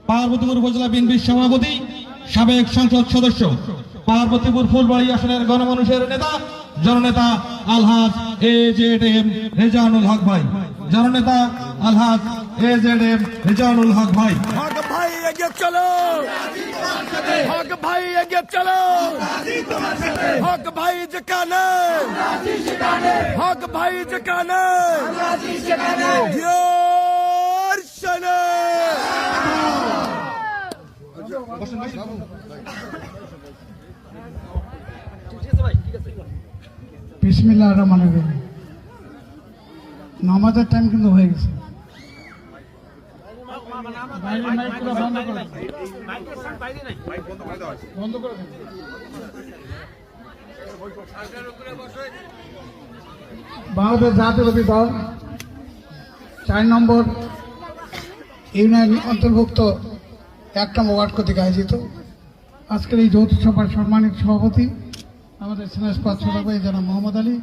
পার্বতীপুর উপজেলা বিএনপির সভাপতি, সাবেক সংসদ সদস্য, পার্বতীপুর ফুলবাড়ি আসনের গণমানুষের নেতা, জননেতা আলহাজ AZM রেজানুল হক ভাই। জননেতা আলহাজ AZM রেজানুল হক ভাই। হক ভাই এগিয়ে চলো, হক ভাই এগিয়ে চলো, হক ভাই যেখানে, হক ভাই যেখানে, বিসমিল্লাহির রহমানির রহিম। নামাজের টাইম কিন্তু হয়ে গেছে। বাংলাদেশ জাতীয়তাবাদী দল 4 নম্বর ইউনিয়ন অন্তর্ভুক্ত 1 নম্বর ওয়ার্ড কর্তৃক আয়োজিত আজকের এই যৌথ সভার সম্মানিত সভাপতি আমাদের সিনেসপাত ছোট ভাই জনাব মোহাম্মদ আলী,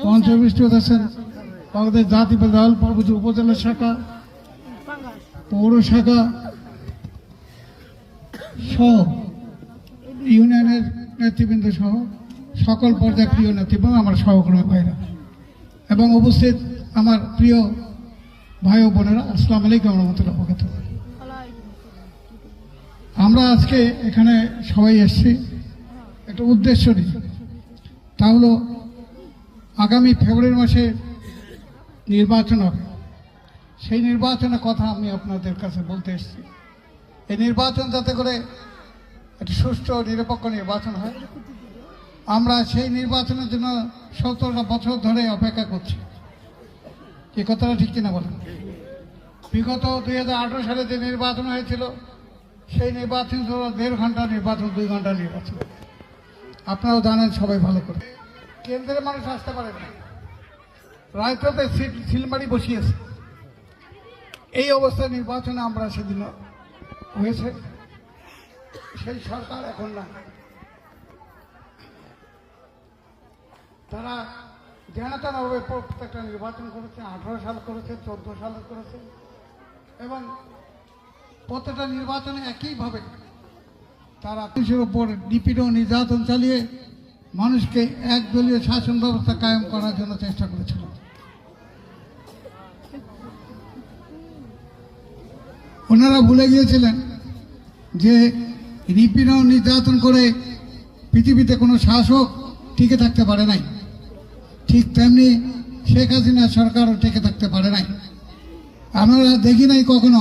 মঞ্চে উপস্থিত আছেন বাংলাদেশ জাতীয়তাবাদী দল পার্বতীপুর উপজেলা শাখা, পৌর শাখা সহ ইউনিয়নের নেতৃবৃন্দ সহ সকল পর্যায়ের প্রিয় নেতৃবৃন্দ, আমার সহকর্মী ভাইরা এবং উপস্থিত আমার প্রিয় ভাই ও বোনেরা, আসসালামু আলাইকুম রহমতুল্লাহ বরকাতুহু। আমরা আজকে এখানে সবাই এসেছি একটা উদ্দেশ্য নিয়ে, তা হলো আগামী ফেব্রুয়ারি মাসে নির্বাচন হবে। সেই নির্বাচনের কথা আমি আপনাদের কাছে বলতে এসেছি। এই নির্বাচন যাতে করে একটা সুষ্ঠু নিরপেক্ষ নির্বাচন হয়, আমরা সেই নির্বাচনের জন্য 17টা বছর ধরে অপেক্ষা করছি। এই কথাটা ঠিক কিনা বলেন? বিগত 2018 সালে যে নির্বাচন হয়েছিল সেই নির্বাচন ছিল 1.5 ঘন্টা নির্বাচন, 2 ঘন্টা নির্বাচন। আপনারাও জানেন সবাই ভালো করে। কেন্দ্রের মানুষ আসতে পারে না, রায়পুরতে সিলমারি বসিয়েছে। এই অবস্থায় নির্বাচনে আমরা সেদিন হয়েছে, সেই সরকার এখন না। তারা জানাতাভাবে প্রত্যেকটা নির্বাচন করেছে, 18 সাল করেছে, 14 সাল করেছে এবং প্রত্যেকটা নির্বাচনে একইভাবে তারা দেশের উপর নিপীড়ন নির্যাতন চালিয়ে মানুষকে একদলীয় শাসন ব্যবস্থা কায়েম করার জন্য চেষ্টা করেছিল। ওনারা ভুলে গিয়েছিলেন যে নিপীড়ন নির্যাতন করে পৃথিবীতে কোনো শাসক টিকে থাকতে পারে নাই, ঠিক তেমনি শেখ হাসিনা সরকারও টিকে থাকতে পারে নাই। আমরা দেখি নাই কখনো